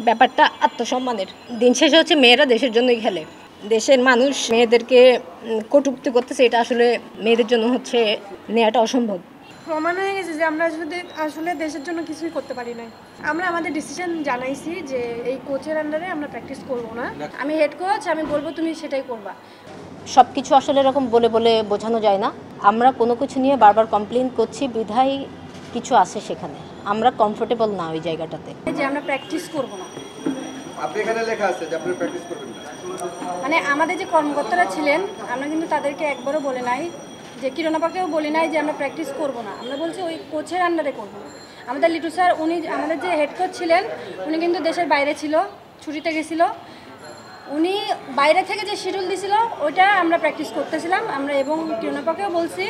ব্যাপারটা আত্মসম্মানের। দিন শেষে হচ্ছে মেয়েরা দেশের জন্যই খেলে। দেশের মানুষ মেয়েদেরকে কটূক্তি করতেছে, এটা আসলে মেয়েদের জন্য হচ্ছে নেওয়াটা অসম্ভব। প্রমাণ হয়ে গেছে যে আমরা আসলে দেশের জন্য কিছুই করতে পারি নাই। আমরা আমাদের ডিসিশন জানাইছি যে এই কোচের আন্ডারে আমরা প্র্যাকটিস করব না। আমি হেড কোচ, আমি বলবো তুমি সেটাই করবা। সব কিছু আসলে এরকম বলে বলে বোঝানো যায় না। আমরা কোনো কিছু নিয়ে বারবার কমপ্লেন করছি বিধায় কিছু আছে সেখানে, আমরা কমফোর্টেবল না ওই জায়গাটাতে যে আমরা প্র্যাকটিস করব না। আপনি এখানে লেখা আছে যে আপনি প্র্যাকটিস করবেন না। মানে আমাদের যে কর্মকর্তারা ছিলেন, আমরা কিন্তু তাদেরকে একবারও বলে নাই, যে কিরণ আপাকেও বলি নাই যে আমরা প্র্যাকটিস করব না। আমরা বলছি ওই কোচের আন্ডারে করব না। আমাদের লিটু স্যার, উনি আমাদের যে হেড কোচ ছিলেন, উনি কিন্তু দেশের বাইরে ছিল, ছুটিতে গেছিলো। উনি বাইরে থেকে যে শিডিউল দিছিল ওইটা আমরা প্র্যাকটিস করতেছিলাম আমরা, এবং কিরণ আপাকেও বলছি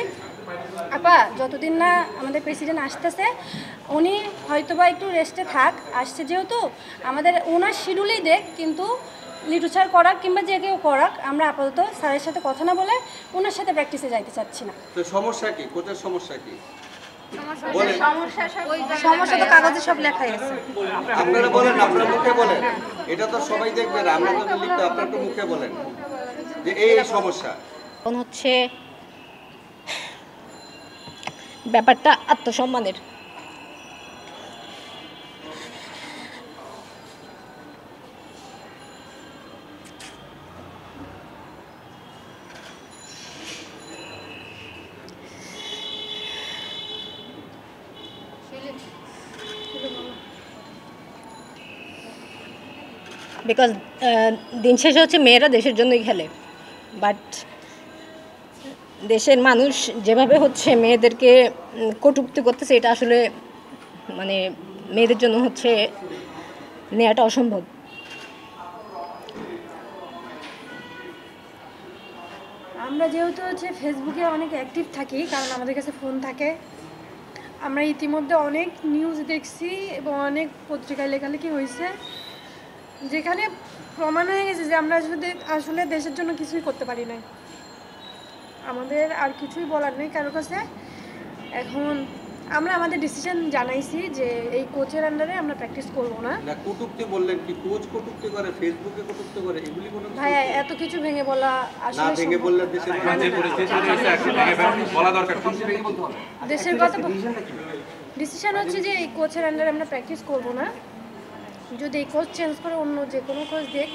আপা যতদিন না আমাদের প্রেসিডেন্ট আসতেছে উনি হয়তোবা একটু রেস্টে থাক, আসছে যেহেতু আমাদের ওনার শিডিউলেই দেখ, কিন্তু লিটু স্যার করাক কিংবা যে কেউ করাক, আমরা আপাতত স্যারের সাথে কথা না বলে ওনার সাথে প্র্যাকটিসে যাইতে চাচ্ছি না। তো সমস্যা কি, কোচের সমস্যা কি? সমস্যা তো কাগজে সব লেখাই আছে। আপনারা বলেন, আপনার মুখে বলেন, এটা তো সবাই দেখবে না, আমরা তো লিখতে, আপনার তো মুখে বলেন যে এই সমস্যা। এখন হচ্ছে ব্যাপারটা আত্মসম্মানের। বিকজ দিন শেষে হচ্ছে মেয়েরা দেশের জন্যই খেলে, বাট দেশের মানুষ যেভাবে হচ্ছে মেয়েদেরকে কটূক্তি করতেছে, এটা আসলে মানে মেয়েদের জন্য হচ্ছে নেওয়াটা অসম্ভব। আমরা যেহেতু হচ্ছে ফেসবুকে অনেক অ্যাক্টিভ থাকি, কারণ আমাদের কাছে ফোন থাকে, আমরা ইতিমধ্যে অনেক নিউজ দেখছি এবং অনেক পত্রিকায় লেখালেখি হয়েছে, যেখানে প্রমাণ হয়ে গেছে যে আমরা আসলে দেশের জন্য কিছুই করতে পারি নাই। আমাদের আর কিছুই বলার নেই কারোর কাছে। এখন আমরা আমাদের ডিসিশন জানাইছি যে এই কোচের আন্ডারে আমরা প্র্যাকটিস করব না। না কটূক্তি বললেন কি, কোচ কটূক্তি করে, ফেসবুকে কটূক্তি করে, এগুলি কোনো ভাইয়া এত কিছু ভেঙে বলা না, আসলে ভেঙে বললে দেশের বলা দরকার। দেশের কথা। ডিসিশন হচ্ছে যে এই কোচের আন্ডারে আমরা প্র্যাকটিস করব না। যদি এই কোচ চেঞ্জ করে অন্য যে কোনো কোচ দেখ,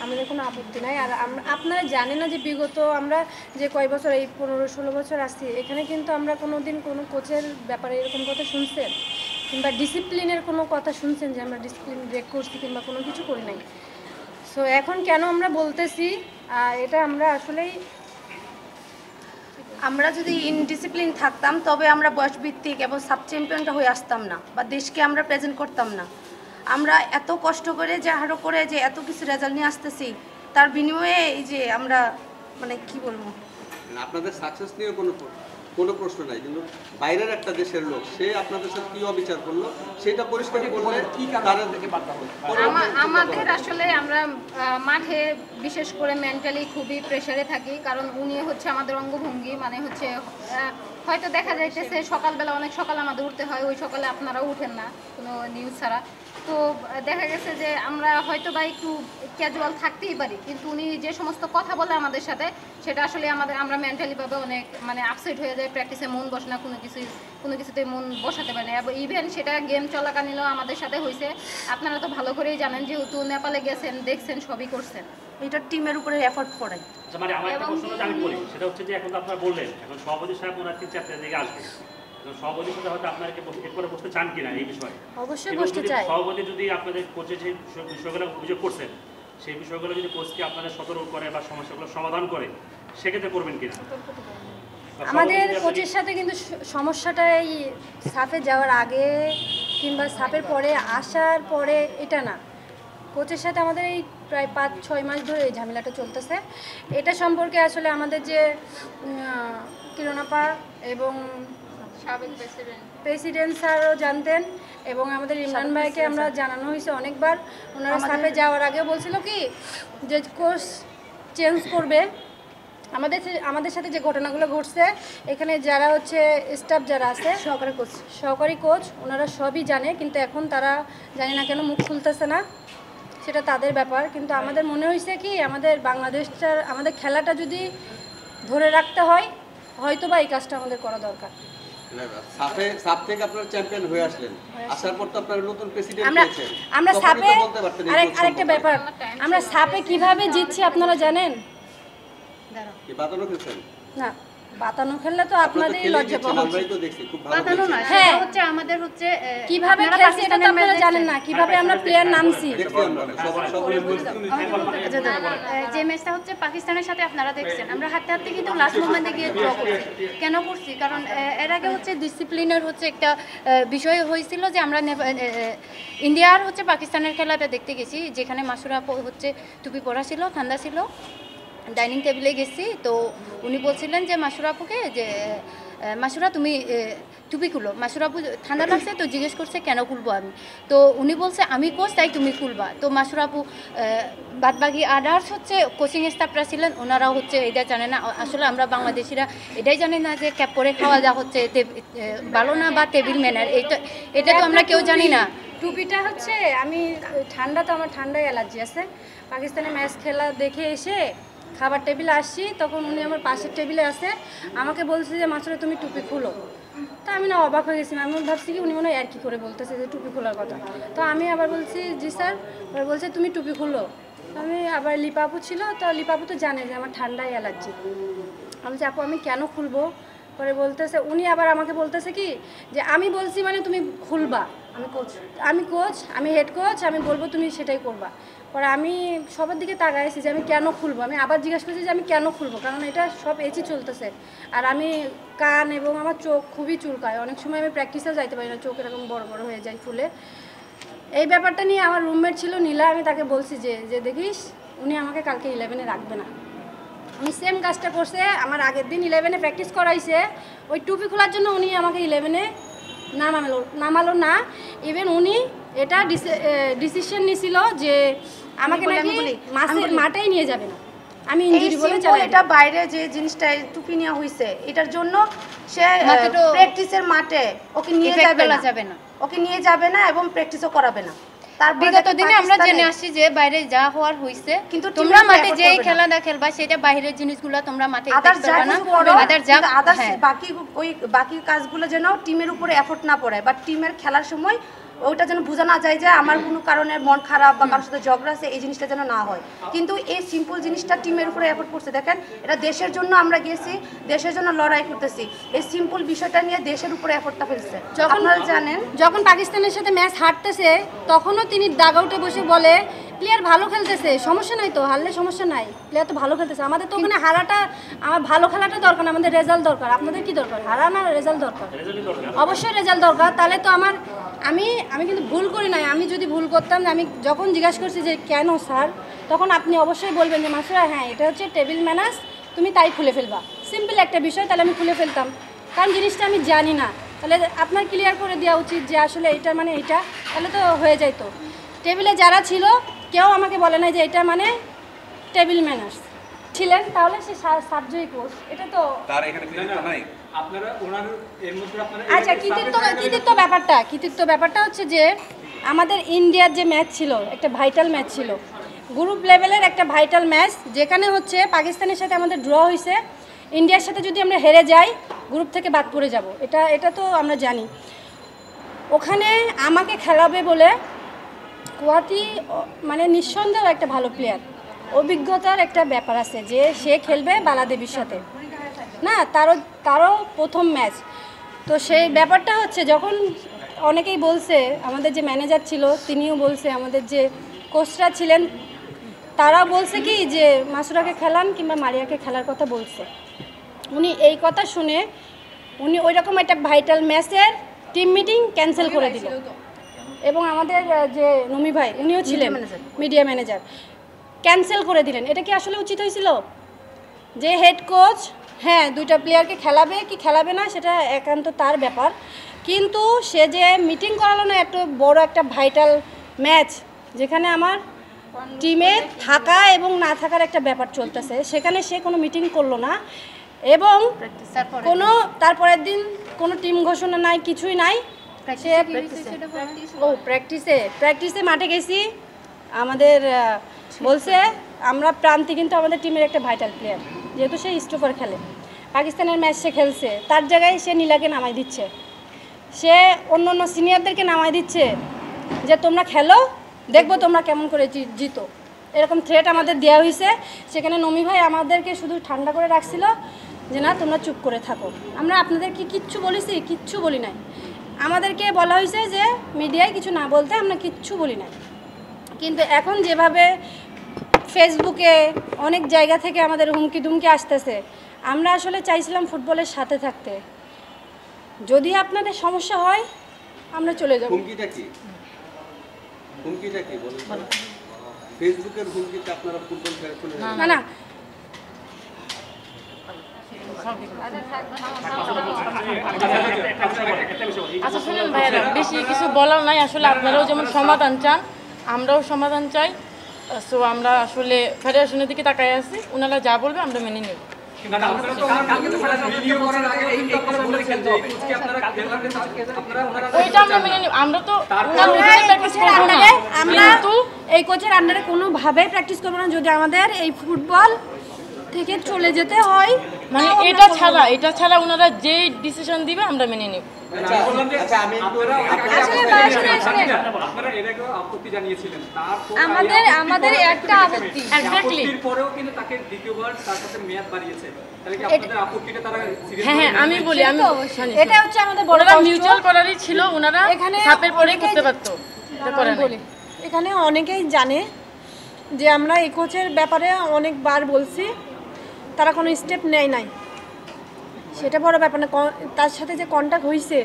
আমাদের কোনো আপত্তি নাই। আর আপনারা জানেন না যে বিগত আমরা যে কয় বছর, এই 15-16 বছর আসছি এখানে, কিন্তু আমরা কোনো দিন কোনো কোচের ব্যাপারে এরকম কথা শুনছেন কিংবা ডিসিপ্লিনের কোনো কথা শুনছেন যে আমরা ডিসিপ্লিন ব্রেক করছি কিংবা কোনো কিছু করি নাই। সো এখন কেন আমরা বলতেছি, এটা আমরা আসলেই, আমরা যদি ইনডিসিপ্লিন থাকতাম তবে আমরা বয়সভিত্তিক এবং সাব চ্যাম্পিয়নটা হয়ে আসতাম না, বা দেশকে আমরা প্রেজেন্ট করতাম না। আমরা এত কষ্ট করে যে হারো করে যে এত কিছু রেজাল্ট নিয়ে আসতেছি, তার বিনিময়ে এই যে আমরা মানে কি বলবো, আপনাদের সাকসেস নিয়ে কোনো প্রশ্ন নাই, কিন্তু বাইরের একটা দেশের লোক সে আপনাদের সাথে কি অবিচার করলো সেটা পরিষ্কার করলে তারা থেকে বার্তা হবে। আমাদের আসলে আমরা মাঠে বিশেষ করে মেন্টালি খুবই প্রেসারে থাকি, কারণ উনি হচ্ছে আমাদের অঙ্গভঙ্গি, মানে হচ্ছে হয়তো দেখা যাইতেছে সকালবেলা অনেক সকালে আমাদের উঠতে হয়, ওই সকালে আপনারাও উঠেন না কোনো নিউজ ছাড়া। তো দেখা গেছে যে আমরা হয়তো বা একটু ক্যাজুয়াল থাকতেই পারি, কিন্তু উনি যে সমস্ত কথা বলে আমাদের সাথে, সেটা আসলে আমরা মেন্টালিভাবে অনেক মানে আপসেট হয়ে যায়, প্র্যাকটিসে মন বসে না, কোনো কিছুতে মন বসাতে পারে না। এবং ইভেন সেটা গেম চলাকালীনও আমাদের সাথে হয়েছে। আপনারা তো ভালো করেই জানেন, যেহেতু নেপালে গেছেন, দেখছেন, সবই করছেন। এটা টিমের উপরে এফোর্ট পড়ে। মানে আমার একটা প্রশ্ন আমি বলি, সেটা হচ্ছে যে এখন তো আপনারা বললেন এখন সভাপতি সাহেব ওনার 3-4 দিকে আসবে, সভাপতির সাথে হয়তো আপনাকে এরপরে বসতে চান কিনা এই বিষয়ে? অবশ্যই বসতে চাই। সভাপতি যদি আপনাদের কোচে যে বিষয়গুলো অভিযোগ করছেন, সেই বিষয়গুলো যদি কোচকে আপনাদের সতর্ক করে বা সমস্যাগুলো সমাধান করে, সেক্ষেত্রে করবেন কিনা? আমাদের কোচের সাথে কিন্তু সমস্যাটা এই সাফে যাওয়ার আগে কিংবা সাফের পরে আসার পরে এটা না, কোচের সাথে আমাদের এই প্রায় 5-6 মাস ধরে এই ঝামেলাটা চলতেছে। এটা সম্পর্কে আসলে আমাদের যে কিরণ আপা এবং সাবেক প্রেসিডেন্ট স্যারও জানতেন, এবং আমাদের ইমরান ভাইকে আমরা জানানো হয়েছে অনেকবার। ওনারা সাফে যাওয়ার আগে বলছিল কি যে কোচ চেঞ্জ করবে। আমাদের সাথে যে ঘটনাগুলো ঘটছে, এখানে যারা হচ্ছে স্টাফ যারা আছে, সহকারী কোচ ওনারা সবই জানে, কিন্তু এখন তারা জানি না কেন মুখ খুলতেছে না। সেটা তাদের ব্যাপার, কিন্তু আমাদের মনে হয়েছে কি আমাদের বাংলাদেশটার আমাদের খেলাটা যদি ধরে রাখতে হয় হয়তো বা এই কাজটা আমাদের করা দরকার। সাফ থেকে আপনারা চ্যাম্পিয়ন হয়ে আসলেন, আসার পর তো আপনারা নতুন প্রেসিডেন্ট পেয়েছেন। আমরা সাপে বলতে পারতেন আরেকটা ব্যাপার, আমরা সাপে কিভাবে জিতছি আপনারা জানেন? কি বাতানো খেলছেন? না, বাতানো খেললে তো আপনাদেরই লজ্জা পাওয়া উচিত। আমরাই তো দেখছি খুব ভালো বাতানো না, হ্যাঁ, সেটা হচ্ছে আমাদের হচ্ছে কিভাবে খেলছি এটা তো আপনারা জানেন না, কিভাবে আমরা প্লেয়ার নামছি। দেখছি আমরা যে ম্যাচটা হচ্ছে পাকিস্তানের সাথে আপনারা দেখছেন, আমরা হাঁটতে হাঁটতে কিন্তু লাস্ট মোমেন্টে গিয়ে ড্র করছি। কেন করছি? কারণ এর আগে হচ্ছে ডিসিপ্লিনের হচ্ছে একটা বিষয় হয়েছিল যে আমরা ইন্ডিয়ার হচ্ছে পাকিস্তানের খেলাটা দেখতে গেছি, যেখানে মাসুরা হচ্ছে টুপি পরা ছিল, ঠান্ডা ছিল, ডাইনিং টেবিলে গেছি। তো উনি বলছিলেন যে মাসুরা আপুকে যে মাসুরা তুমি টুপি খুলো। মাসুরা আপু ঠান্ডা লাগছে তো জিজ্ঞেস করছে কেন খুলবো আমি, তো উনি বলছে আমি কোচ তাই তুমি খুলবা। তো মাসুরা আপু বাদবাকি আদার্স হচ্ছে কোচিং স্টাফরা ছিলেন, ওনারাও হচ্ছে এটা জানে না। আসলে আমরা বাংলাদেশিরা এটাই জানি না যে ক্যাপ করে খাওয়া যা হচ্ছে ভালো না বা টেবিল ম্যানার, এটা তো আমরা কেউ জানি না। টুপিটা হচ্ছে আমি ঠান্ডা, তো আমার ঠান্ডায় অ্যালার্জি আছে। পাকিস্তানের ম্যাচ খেলা দেখে এসে খাবার টেবিলে আসছি, তখন উনি আমার পাশের টেবিলে আছে, আমাকে বলছে যে মাসুরা তুমি টুপি খুলো। তো আমি না অবাক হয়ে গেছি, আমি ভাবছি কি উনি মনে হয় আর কি করে বলতেছে যে টুপি খোলার কথা। তো আমি আবার বলছি জি স্যার, বলছে তুমি টুপি খুলো। আমি আবার লিপাপু ছিল, তো লিপাপু তো জানে যে আমার ঠান্ডায় অ্যালার্জি। আমি বলছি আপু আমি কেন খুলবো? পরে বলতেছে উনি আবার আমাকে বলতেছে কি যে আমি বলছি মানে তুমি খুলবা, আমি কোচ, আমি হেড কোচ, আমি বলবো তুমি সেটাই করবা। পরে আমি সবার দিকে তাকাইছি যে আমি কেন খুলবো, আমি আবার জিজ্ঞাসা করছি যে আমি কেন খুলবো, কারণ এটা সব এসি চলতেছে আর আমি কান এবং আমার চোখ খুবই চুলকায়, অনেক সময় আমি প্র্যাকটিসেও যাইতে পারি না, চোখ এরকম বড় বড় হয়ে যায় ফুলে। এই ব্যাপারটা নিয়ে আমার রুমমেট ছিল নীলা, আমি তাকে বলছি যে দেখিস উনি আমাকে কালকে 11-এ রাখবে না। উনি সেম কাজটা করছে, আমার আগের দিন 11-এ প্র্যাকটিস করাইছে, ওই টুপি খোলার জন্য উনি আমাকে 11-এ নামালো না। ইভেন উনি এটা ডিসিশন নিছিল যে আমাকে নাকি মাঠেই নিয়ে যাবে না, আমি ইনজুরি বলে চালাই। এটা বাইরে যে জিনিসটা টুপি নেওয়া হয়েছে এটার জন্য সে প্র্যাকটিসের মাঠে ওকে নিয়ে যাবে না, ওকে নিয়ে যাবে না এবং প্র্যাকটিসও করাবে না। তার বিগত দিনে আমরা জেনে আসছি যে বাইরে যা হওয়ার হইছে, কিন্তু তোমরা মাঠে যে খেলাটা খেলবা সেটা বাইরের জিনিসগুলো তোমরা মাঠে করবে না। বাকি কাজগুলো যেন টিমের উপরে এফোর্ট না পড়ে বা টিমের খেলার সময় ওইটা যেন বোঝা না যায় যে আমার কোনো কারণে মন খারাপ বা কারোর সাথে ঝগড়া আছে, এই জিনিসটা যেন না হয়। কিন্তু এই সিম্পল জিনিসটা টিমের উপরে এফোর্ট করছে। দেখেন এটা দেশের জন্য আমরা গেছি, দেশের জন্য লড়াই করতেছি, এই সিম্পল বিষয়টা নিয়ে দেশের উপরে এফোর্টটা ফেলছে। আপনারা জানেন যখন পাকিস্তানের সাথে ম্যাচ হারতেছে তখনও তিনি ডাগ আউটে বসে বলে প্লেয়ার ভালো খেলতেছে, সমস্যা নাই তো, হারলে সমস্যা নাই, প্লেয়ার তো ভালো খেলতেছে। আমাদের তো ওখানে হারাটা, আমার ভালো খেলাটা দরকার না, আমাদের রেজাল্ট দরকার। আপনাদের কি দরকার? হারা না রেজাল্ট দরকার, অবশ্যই রেজাল্ট দরকার। তাহলে তো আমি কিন্তু ভুল করি নাই। আমি যদি ভুল করতাম, আমি যখন জিজ্ঞাসা করছি যে কেন স্যার, তখন আপনি অবশ্যই বলবেন যে মাসুরা হ্যাঁ এটা হচ্ছে টেবিল ম্যানার্স, তুমি তাই খুলে ফেলবা, সিম্পল একটা বিষয়। তাহলে আমি খুলে ফেলতাম, কারণ জিনিসটা আমি জানি না। তাহলে আপনার ক্লিয়ার করে দেওয়া উচিত যে আসলে এটা মানে এটা, তাহলে তো হয়ে যাইত। টেবিলে যারা ছিল কেউ আমাকে বলে নাই যে এটা মানে টেবিল ম্যানার্স ছিলেন, তাহলে সে সাবজেক্ট কোর্স, এটা তো তার এখানে নাই। আপনারা ওনার এর মধ্যে আপনারা আচ্ছা কৃতিত্ব ব্যাপারটা হচ্ছে যে আমাদের ইন্ডিয়ার যে ম্যাচ ছিল, একটা ভাইটাল ম্যাচ ছিল, গ্রুপ লেভেলের একটা ভাইটাল ম্যাচ, যেখানে হচ্ছে পাকিস্তানের সাথে আমাদের ড্র হয়েছে। ইন্ডিয়ার সাথে যদি আমরা হেরে যাই গ্রুপ থেকে বাদ পড়ে যাব, এটা তো আমরা জানি। ওখানে আমাকে খেলাবে বলে কুয়াতি মানে নিঃসন্দেহ একটা ভালো প্লেয়ার, অভিজ্ঞতার একটা ব্যাপার আছে যে সে খেলবে বালাদেবীর সাথে না, তারও প্রথম ম্যাচ। তো সেই ব্যাপারটা হচ্ছে যখন অনেকেই বলছে, আমাদের যে ম্যানেজার ছিল তিনিও বলছে, আমাদের যে কোচরা ছিলেন তারা বলছে কি যে মাসুরাকে খেলান কিংবা মারিয়াকে খেলার কথা বলছে। উনি এই কথা শুনে উনি ওই রকম একটা ভাইটাল ম্যাচের টিম মিটিং ক্যান্সেল করে দিল। এবং আমাদের যে নমি ভাই উনিও ছিলেন মিডিয়া ম্যানেজার, ক্যান্সেল করে দিলেন। এটা কি আসলে উচিত হয়েছিল? যে হেড কোচ হ্যাঁ দুইটা প্লেয়ারকে খেলাবে কি খেলাবে না সেটা একান্ত তার ব্যাপার, কিন্তু সে যে মিটিং করালো না এত বড় একটা ভাইটাল ম্যাচ যেখানে আমার টিমে থাকা এবং না থাকার একটা ব্যাপার চলতেছে, সেখানে সে কোনো মিটিং করলো না এবং কোনো তারপরের দিন কোনো টিম ঘোষণা নাই, কিছুই নাই। সে প্র্যাকটিসে মাঠে গেছি, আমাদের বলছে আমরা প্রান্তি কিন্তু আমাদের টিমের একটা ভাইটাল প্লেয়ার, যেহেতু সে স্টোপার খেলে, পাকিস্তানের ম্যাচ সে খেলছে, তার জায়গায় সে নীলাকে নামাই দিচ্ছে, সে অন্য অন্য সিনিয়রদেরকে নামাই দিচ্ছে যে তোমরা খেলো, দেখবো তোমরা কেমন করে জিতো, এরকম থ্রেট আমাদের দেওয়া হয়েছে। সেখানে নমি ভাই আমাদেরকে শুধু ঠান্ডা করে রাখছিল যে না তোমরা চুপ করে থাকো। আমরা আপনাদেরকে কিচ্ছু বলেছি? কিচ্ছু বলি নাই। আমাদেরকে বলা হয়েছে যে মিডিয়ায় কিছু না বলতে, আমরা কিচ্ছু বলি নাই। কিন্তু এখন যেভাবে ফেসবুকে অনেক জায়গা থেকে আমাদের হুমকি দুমকি আসতেছে, আমরা আসলে চাইছিলাম ফুটবলের সাথে থাকতে। যদি আপনাদের সমস্যা হয় আমরা চলে যাব। হুমকিটা কি? হুমকিটা কি বলুন? ফেসবুকের হুমকিতে আপনারা ফুটবল খেলে চলে যাবেন? না না, আচ্ছা শুনুন ভাইয়ারা, বেশি কিছু বলার নাই। আসলে আপনারাও যেমন সমাধান চান, আমরাও সমাধান চাই। সো আমরা আসলে ফেডারেশনের দিকে তাকাই আছি, ওনারা যা বলবে আমরা মেনে নেব। ওইটা আমরা মেনে নেব। আমরা তো আমরা এই কোচের আন্ডারে কোনোভাবেই প্র্যাকটিস করবো না। যদি আমাদের এই ফুটবল থেকে চলে যেতে হয়, মানে এটা ছাড়া ওনারা যে ডিসিশন দিবে আমরা মেনে নেব। আমাদের একটা আপত্তি, হ্যাঁ আমি বলি, এটা হচ্ছে আমাদের বড় মিউচুয়াল করারই ছিল, ওনারা এখানে সাপের পরেই করতে পারতো, এটা করে নাই। এখানে অনেকেই জানে যে আমরা এই কোচের ব্যাপারে অনেকবার বলছি, তারা কোনো স্টেপ নেয় নাই, সেটা বড় ব্যাপার না। তার সাথে যে কন্ট্যাক্ট হয়েছে,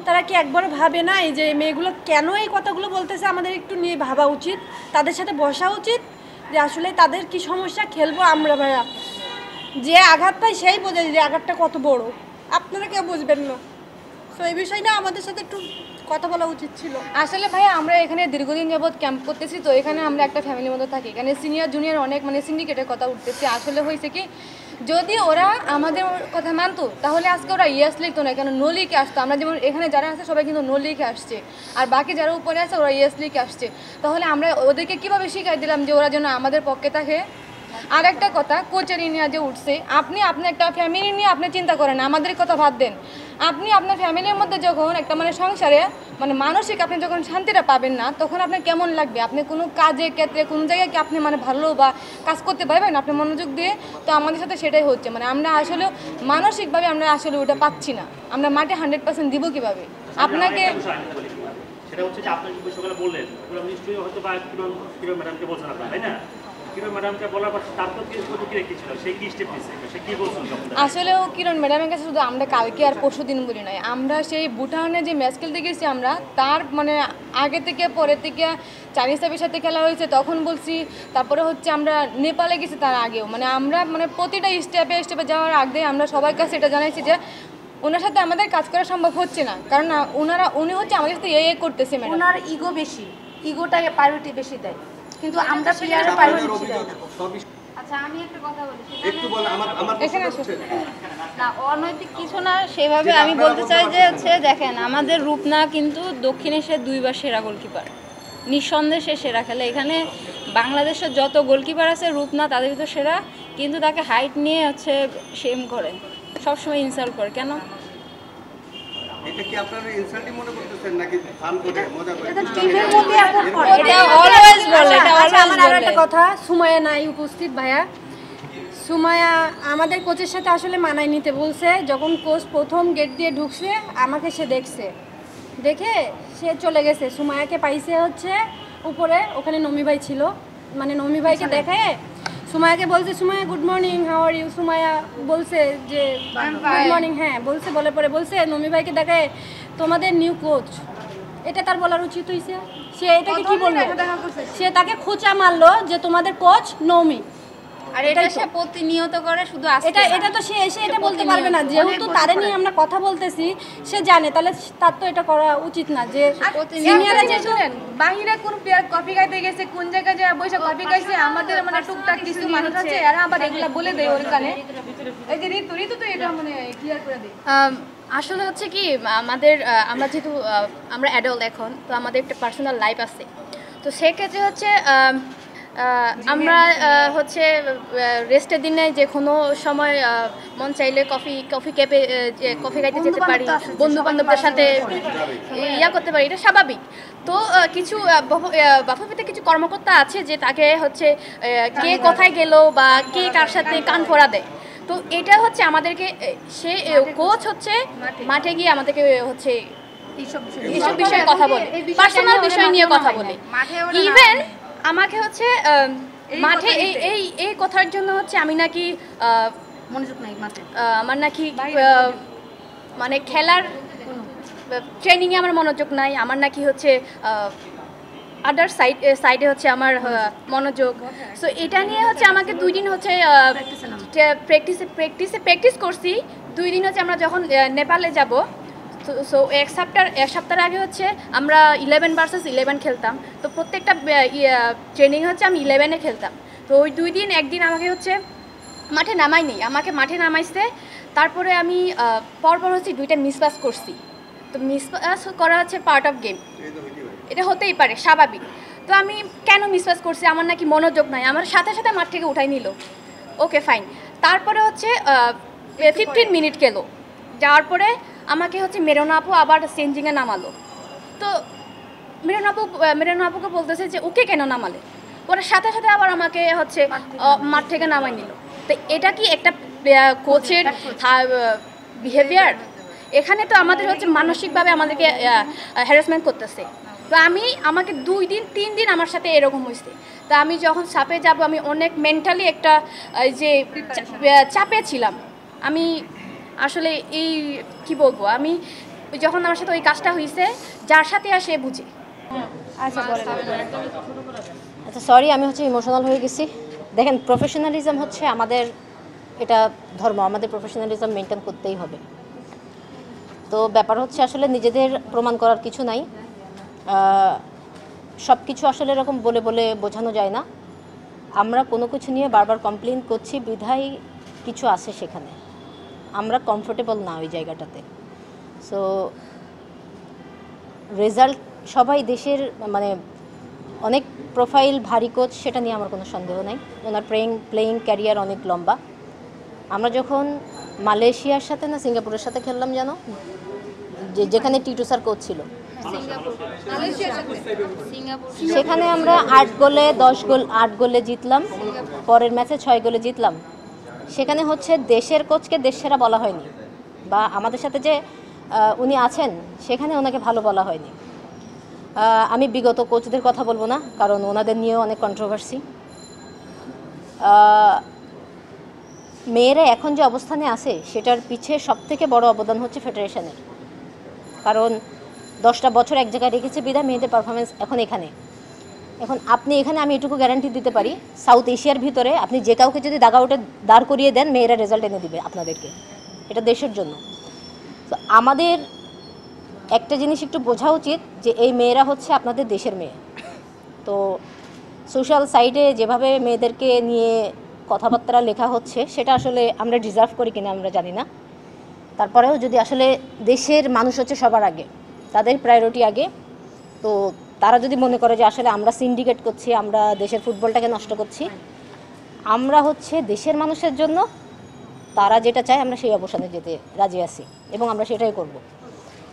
তারা কি একবারও ভাবে নাই যে মেয়েগুলো কেন এই কথাগুলো বলতেছে? আমাদের একটু নিয়ে ভাবা উচিত, তাদের সাথে বসা উচিত যে আসলে তাদের কি সমস্যা, খেলবো আমরা। ভাইয়া যে আঘাত পায় সেই বোঝে যে আঘাতটা কত বড়, আপনারা কেউ বুঝবেন না। তো এই বিষয়টা আমাদের সাথে একটু কথা বলা উচিত ছিল। আসলে ভাই আমরা এখানে দীর্ঘদিন যাবৎ ক্যাম্প করতেছি, তো এখানে আমরা একটা ফ্যামিলির মধ্যে থাকি। এখানে সিনিয়র জুনিয়র অনেক সিন্ডিকেটের কথা উঠতেছে। আসলে হয়েছে কি, যদি ওরা আমাদের কথা মানতো তাহলে আজকে ওরা ইয়াস লিখতো না, কেন নো লিখে আসতো। আমরা যেমন এখানে যারা আছে সবাই কিন্তু নো লিখে আসছে, আর বাকি যারা উপরে আছে ওরা ইয়াস লিখে আসছে। তাহলে আমরা ওদেরকে কীভাবে শিখাই দিলাম যে ওরা যেন আমাদের পক্ষে থাকে? আর একটা কথা, কোচের নিয়ে যে উঠছে, আপনি আপনার একটা ফ্যামিলি নিয়ে আপনি চিন্তা করেন, আমাদের কথা বাদ দেন। আপনি আপনার ফ্যামিলির মধ্যে যখন একটা সংসারে মানসিক আপনি যখন শান্তিটা পাবেন না, তখন আপনার কেমন লাগবে? আপনি কোনো কাজের ক্ষেত্রে কোনো জায়গায় কি আপনি ভালো বা কাজ করতে পারবেন আপনি মনোযোগ দিয়ে? তো আমাদের সাথে সেটাই হচ্ছে, আমরা আসলে মানসিকভাবে আমরা আসলে ওটা পাচ্ছি না। আমরা মাঠে 100% দিব কীভাবে আপনাকে? সেটা হচ্ছে যে আপনি যে বিষয়গুলো বললেন, ওগুলো নিশ্চয়ই হয়তো বা কিরণ ম্যাডামকে বলছেন আপনারা, তাই না? আসলেও কিরণ ম্যাডামের কাছে শুধু আমরা কালকে আর পরশু দিন বলি নাই, আমরা সেই ভুটানে যে ম্যাচ খেলতে গেছি আমরা তার আগে থেকে পরের থেকে চাইনিজ সাপের সাথে খেলা হয়েছে তখন বলছি, তারপরে হচ্ছে আমরা নেপালে গেছি তার আগেও, আমরা প্রতিটা স্টেপে স্টেপে যাওয়ার আগে আমরা সবার কাছে এটা জানাইছি যে ওনার সাথে আমাদের কাজ করা সম্ভব হচ্ছে না, কারণ উনি হচ্ছে আমাদের সাথে করতেছে। ওনার ইগো বেশি, ইগোটাকে প্রায়োরিটি বেশি দেয়, কিন্তু আমরা প্লেয়ারের প্রায়োরিটি দেই না। আচ্ছা আমি একটা কথা বলি, একটু বল, আমার না অনৈতিক কিছু না সেভাবে আমি বলতে চাই যে হচ্ছে দেখেন, আমাদের রূপনা কিন্তু দক্ষিণ এশিয়ার 2বার সেরা গোলকিপার, নিঃসন্দেহে সে সেরা খেলে। এখানে বাংলাদেশের যত গোলকিপার আছে রূপনা তাদের ভিতর সেরা, কিন্তু তাকে হাইট নিয়ে শেম করে, সবসময় ইনসাল্ট করে। কেন? এটা কি আপনারা ইনসাল্টিং মনে করতেছেন নাকি ফান করে মজা করে? এটা টিমের মধ্যে আপন করে, এটা অলওয়েজ বলে, এটা আচ্ছা আমার অলওয়েজ আরো একটা কথা, সুমাইয়া নাই উপস্থিত। ভাইয়া সুমাইয়া আমাদের কোচের সাথে আসলে মানায় নিতে বলছে। যখন কোচ প্রথম গেট দিয়ে ঢুকছে আমাকে সে দেখে সে চলে গেছে। সুমাইয়াকে পাইছে হচ্ছে উপরে, ওখানে নমি ভাই ছিল, নমি ভাইকে দেখে সুমাইয়াকে বলছে, Sumaiya good morning, how are you? Sumaiya বলছে যে গুড মর্নিং, হ্যাঁ বলছে, বলে পরে বলছে নমি ভাইকে দেখে তোমাদের নিউ কোচ। এটা তার বলার উচিত হয়েছে? সে এটাকে কি বললো? সে তাকে খোঁচা মারলো যে তোমাদের কোচ নমি। আর এটা সে প্রতিনিয়ত করে, শুধু এটা তো সে এসে এটা বলতে পারবে না, যেহেতু তারে নিয়ে আমরা কথা বলতেছি সে জানে, তাহলে তার তো এটা করা উচিত না। যে সিনিয়ররা যে শুনেন বাহিরে কোন প্লেয়ার কফি খাইতে গেছে, কোন জায়গায় যায় বসে কফি খাইছে, আমাদের টুকটাক কিছু মানুষ আছে আর আবার এগুলা বলে দেয় ওর কানে। এই যে ঋতু তো এটা ক্লিয়ার করে দেয়। আসলে হচ্ছে কি, আমরা যেহেতু আমরা অ্যাডাল্ট এখন, তো আমাদের একটা পার্সোনাল লাইফ আছে। তো তো সেক্ষেত্রে হচ্ছে আমরা হচ্ছে রেস্টের দিনে যে কোনো সময় মন চাইলে কফি ক্যাফে কফি খাইতে যেতে পারি, বন্ধু বান্ধবদের সাথে ইয়া করতে পারি, এটা স্বাভাবিক। তো কিছু বাফুফেতে কিছু কর্মকর্তা আছে যে তাকে হচ্ছে কে কোথায় গেল বা কে কার সাথে কান পড়া দেয়। তো এটা হচ্ছে আমাদেরকে সে কোচ হচ্ছে মাঠে গিয়ে আমাদেরকে হচ্ছে এইসব বিষয়ে কথা বলে, পার্সোনাল বিষয় নিয়ে কথা বলে। ইভেন আমাকে হচ্ছে মাঠে এই কথার জন্য হচ্ছে আমি নাকি মনোযোগ নাই মাঠে, আমার নাকি মানে খেলার ট্রেনিংয়ে আমার মনোযোগ নাই, আমার নাকি হচ্ছে আদার সাইডে হচ্ছে আমার মনোযোগ। সো এটা নিয়ে হচ্ছে আমাকে 2 দিন হচ্ছে প্র্যাকটিস করছি। 2 দিন হচ্ছে আমরা যখন নেপালে যাব, সো এক সপ্তাহ আগে হচ্ছে আমরা 11 ভার্সেস 11 খেলতাম। তো প্রত্যেকটা ট্রেনিং হচ্ছে আমি 11-এ খেলতাম। তো ওই 2 দিন একদিন আমাকে হচ্ছে মাঠে নামায়নি, আমাকে মাঠে নামাইছে। তারপরে আমি পরপর হচ্ছে 2টা মিসপাস করছি। তো মিসপাস করা হচ্ছে পার্ট অফ গেম, এটা হতেই পারে, স্বাভাবিক। তো আমি কেন মিসপাস করছি, আমার নাকি মনোযোগ নাই, আমার সাথে সাথে মাঠ থেকে উঠাই নিল। Okay fine. তারপরে হচ্ছে 15 মিনিট গেল, যাওয়ার পরে আমাকে হচ্ছে মেরুনা আপু আবার চেঞ্জিংয়ে নামালো। তো মেরুনা আপুকে বলতেছে যে ওকে কেন নামালে, ওরা সাথে সাথে আবার আমাকে হচ্ছে মাঠ থেকে নামাই নিল। তো এটা কি একটা কোচের বিহেভিয়ার? এখানে তো আমাদের হচ্ছে মানসিকভাবে আমাদেরকে হ্যারাসমেন্ট করতেছে। তো আমাকে 2 দিন 3 দিন আমার সাথে এরকম হয়েছে। তো আমি যখন চাপে যাব, আমি অনেক মেন্টালি একটা যে চাপে ছিলাম। আমি আসলে এই কি বলবো, আমি যখন আমার সাথে ওই কাজটা হয়েছে, যার সাথে আসে বুঝে। আচ্ছা সরি, আমি হচ্ছে ইমোশনাল হয়ে গেছি। দেখেন, প্রফেশনালিজম হচ্ছে আমাদের, এটা ধর্ম, আমাদের প্রফেশনালিজম মেনটেন করতেই হবে। তো ব্যাপার হচ্ছে আসলে নিজেদের প্রমাণ করার কিছু নাই, সব কিছু আসলে এরকম বলে বলে বোঝানো যায় না। আমরা কোনো কিছু নিয়ে বারবার কমপ্লেন করছি বিধায় কিছু আছে সেখানে, আমরা কমফোর্টেবল না ওই জায়গাটাতে। সো রেজাল্ট সবাই দেশের মানে অনেক প্রোফাইল ভারী কোচ, সেটা নিয়ে আমার কোনো সন্দেহ নাই। ওনার প্লেয়িং ক্যারিয়ার অনেক লম্বা। আমরা যখন মালয়েশিয়ার সাথে না সিঙ্গাপুরের সাথে খেললাম যেন, যেখানে টিটু স্যার কোচ ছিল, সেখানে আমরা 8 গোলে জিতলাম, পরের ম্যাচে 6 গোলে জিতলাম। সেখানে হচ্ছে দেশের কোচকে দেশ সেরা বলা হয়নি, বা আমাদের সাথে যে উনি আছেন সেখানে ওনাকে ভালো বলা হয়নি। আমি বিগত কোচদের কথা বলবো না, কারণ ওনাদের নিয়েও অনেক কন্ট্রোভার্সি। মেয়েরা এখন যে অবস্থানে আছে সেটার পিছে সবথেকে বড় অবদান হচ্ছে ফেডারেশনের। কারণ 10টা বছর এক জায়গায় রেখেছে বিধায় মেয়েদের পারফরমেন্স এখন এখানে। এখন আপনি এখানে, আমি এটুকু গ্যারান্টি দিতে পারি, সাউথ এশিয়ার ভিতরে আপনি যে কাউকে যদি দাগাউটে দাঁড় করিয়ে দেন, মেয়েরা রেজাল্ট এনে দিবে আপনাদেরকে। এটা দেশের জন্য। তো আমাদের একটা জিনিস একটু বোঝা উচিত যে এই মেয়েরা হচ্ছে আপনাদের দেশের মেয়ে। তো সোশ্যাল সাইটে যেভাবে মেয়েদেরকে নিয়ে কথাবার্তা লেখা হচ্ছে, সেটা আসলে আমরা ডিজার্ভ করি কিনা আমরা জানি না। তারপরেও যদি আসলে দেশের মানুষ হচ্ছে সবার আগে, তাদের প্রায়োরিটি আগে, তো তারা যদি মনে করে যে আসলে আমরা সিন্ডিকেট করছি, আমরা দেশের ফুটবলটাকে নষ্ট করছি, আমরা হচ্ছে দেশের মানুষের জন্য তারা যেটা চায় আমরা সেই অবসানে যেতে রাজি আছি, এবং আমরা সেটাই করব।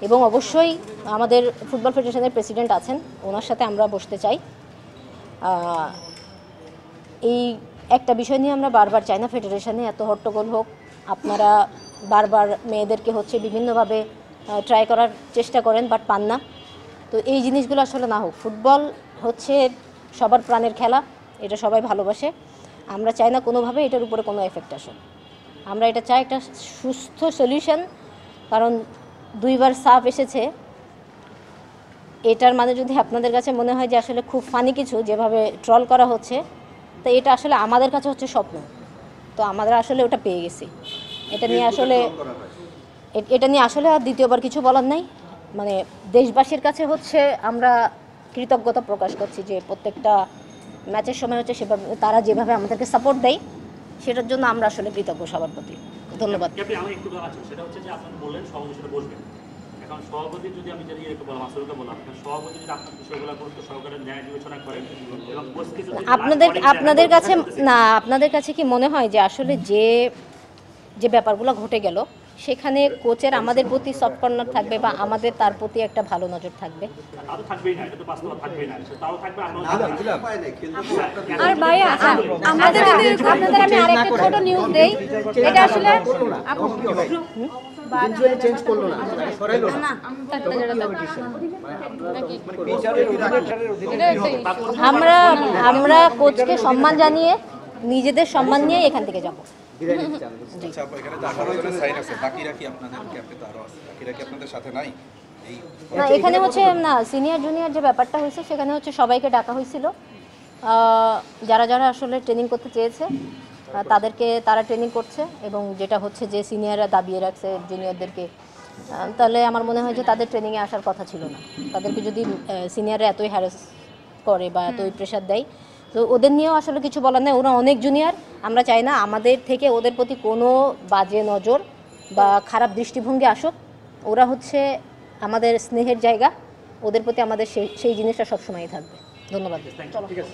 এবং অবশ্যই আমাদের ফুটবল ফেডারেশনের প্রেসিডেন্ট আছেন, ওনার সাথে আমরা বসতে চাই। এই একটা বিষয় নিয়ে আমরা বারবার চাই না ফেডারেশনে এত হট্টগোল হোক। আপনারা বারবার মেয়েদেরকে হচ্ছে বিভিন্নভাবে ট্রাই করার চেষ্টা করেন, বাট পান না। তো এই জিনিসগুলো আসলে না হোক। ফুটবল হচ্ছে সবার প্রাণের খেলা, এটা সবাই ভালোবাসে। আমরা চাই না কোনোভাবে এটার উপরে কোনো এফেক্ট আসুক। আমরা এটা চাই একটা সুস্থ সলিউশন। কারণ 2বার সাফ এসেছে, এটার মানে যদি আপনাদের কাছে মনে হয় যে আসলে খুব ফানি কিছু, যেভাবে ট্রল করা হচ্ছে, তো এটা আসলে আমাদের কাছে হচ্ছে স্বপ্ন। তো আমরা আসলে ওটা পেয়ে গেছি। এটা নিয়ে আসলে আর দ্বিতীয়বার কিছু বলার নাই। মানে দেশবাসীর কাছে হচ্ছে আমরা কৃতজ্ঞতা প্রকাশ করছি যে প্রত্যেকটা ম্যাচের সময় হচ্ছে সেভাবে তারা যেভাবে আমাদেরকে সাপোর্ট দেয়, সেটার জন্য আমরা আসলে কৃতজ্ঞ সবার প্রতি। ধন্যবাদ। আমি একটু সেটা হচ্ছে যে আপনি বললেন সভাপতি বসবেন, এখন এখন সভাপতি যদি আমি যদি এরকম বললাম আসলকে বললাম, এখন সভাপতি যদি আপনার বিষয়গুলো গুরুত্ব সহকারে ন্যায় বিবেচনা করেন এবং পরিস্থিতি যদি আপনাদের কাছে না, আপনাদের কাছে কি মনে হয় যে আসলে যে ব্যাপারগুলো ঘটে গেল সেখানে কোচের আমাদের প্রতি সফট কর্নার থাকবে বা আমাদের তার প্রতি একটা ভালো নজর থাকবে? তাও তো থাকবেই না, এটা তো বাস্তব থাকবেই না, তাও থাকবে আমরা আর ভাইয়া আমাদের যদি আপনাদের আমি আরেকটা ছোট নিউজ দেই, এটা আসলে চেঞ্জ করলো না, সরাইলো না। আমরা কোচকে সম্মান জানিয়ে নিজেদের সম্মান নিয়ে এখান থেকে যাব। আচ্ছা আপু, এখানে 18 জনের সাইন আছে, বাকিরা কি আপনাদের ক্যাম্পে তো আরো আছে, বাকিরা কি আপনাদের সাথে নাই? এই না, এখানে হচ্ছে না, সিনিয়র জুনিয়র যে ব্যাপারটা হয়েছে সেখানে হচ্ছে সবাইকে ডাকা হয়েছিল, যারা যারা আসলে ট্রেনিং করতে চেয়েছে তারা ট্রেনিং করছে, এবং যেটা হচ্ছে যে সিনিয়ররা দাবিয়ে রাখছে জুনিয়রদেরকে, তাহলে আমার মনে হয় যে তাদের ট্রেনিংয়ে আসার কথা ছিল না। তাদেরকে যদি সিনিয়ররা এতই হ্যারাস করে বা এতই প্রেশার দেয়, তো ওদের নিয়েও আসলে কিছু বলার নেই। ওরা অনেক জুনিয়র, আমরা চাই না আমাদের থেকে ওদের প্রতি কোনো বাজে নজর বা খারাপ দৃষ্টিভঙ্গি আসুক। ওরা হচ্ছে আমাদের স্নেহের জায়গা, ওদের প্রতি আমাদের সেই জিনিসটা সবসময়ই থাকবে। ধন্যবাদ। ঠিক আছে।